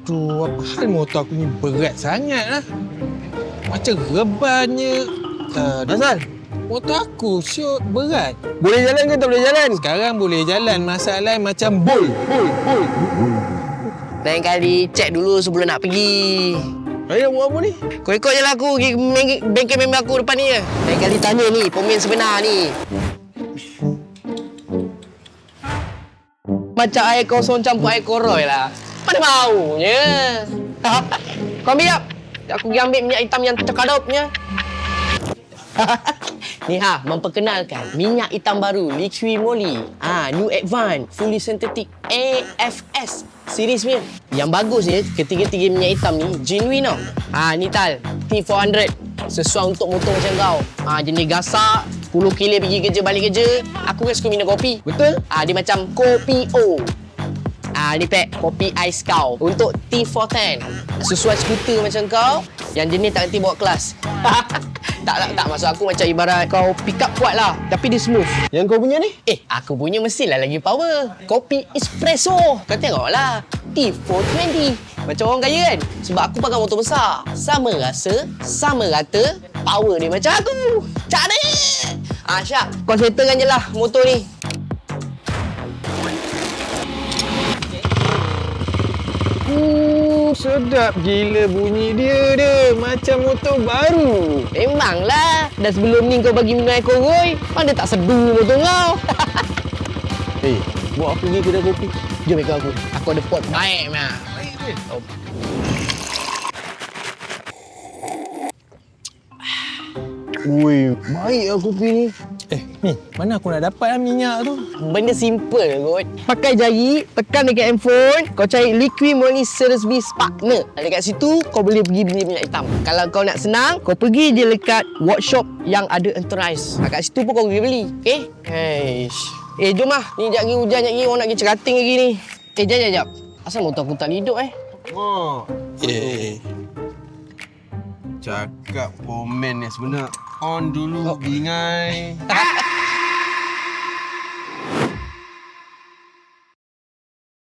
Aduh, apa hal motor aku ni berat sangat lah. Macam rebannya. Asal? Motor aku syok berat. Boleh jalan ke tak boleh jalan? Sekarang boleh jalan. Masalah macam bol. Lain kali cek dulu sebelum nak pergi. Ayah buat apa ni? Kau ikut je lah aku pergi bengkel member aku depan ni je. Lain kali tanya ni, pemain sebenar ni. Macam air kosong campur air koroi lah. Mana baunya? Kau ambil jap. Aku pergi ambil minyak hitam yang tercakadupnya. Ni memperkenalkan minyak hitam baru Liqui Moly. New Advance Fully Synthetic AFS series punya. Yang bagus ni, ketiga-tiga minyak hitam ni genuine tau. Ni Tal, T400. Sesuai untuk motor macam kau. Jenis gasak, 10 kilo pergi kerja balik kerja. Aku kan suka minum kopi. Betul? Dia macam kopi O. Ni pack kopi ais kau untuk T410. Sesuai skuter macam kau, yang jenis tak nanti bawa kelas. Tak, maksud aku macam ibarat kau pick up kuat lah, tapi dia smooth. Yang kau punya ni? Aku punya mestilah lagi power. Kopi espresso. Kau tengoklah, T420. Macam orang kaya kan? Sebab aku pakai motor besar. Sama rasa, sama rata, power dia macam aku. Cara! Syak, kau settlekan je lah motor ni. Sedap gila bunyi dia. Macam motor baru. Memanglah. Dah sebelum ni kau bagi minum air koroi, mana tak seduh motor kau. Bawa aku pergi kedai kopi. Jom ikut aku. Aku ada pot baik mah. Ui, baik lah kopi ni. Ni, mana aku nak dapat minyak tu? Benda simple kot. Pakai jari, tekan dekat handphone, kau cari Liqui Moly Series B Sparkner. Dekat situ, kau boleh pergi beli minyak hitam. Kalau kau nak senang, kau pergi je dekat workshop yang ada enterprise. Kat situ pun kau boleh beli. Okay? Jom lah. Ni sekejap lagi hujan, sekejap lagi orang nak pergi cerating lagi ni. Jap. Asal motor aku tak hidup Cakap komen yang sebenar. On dulu, bingai.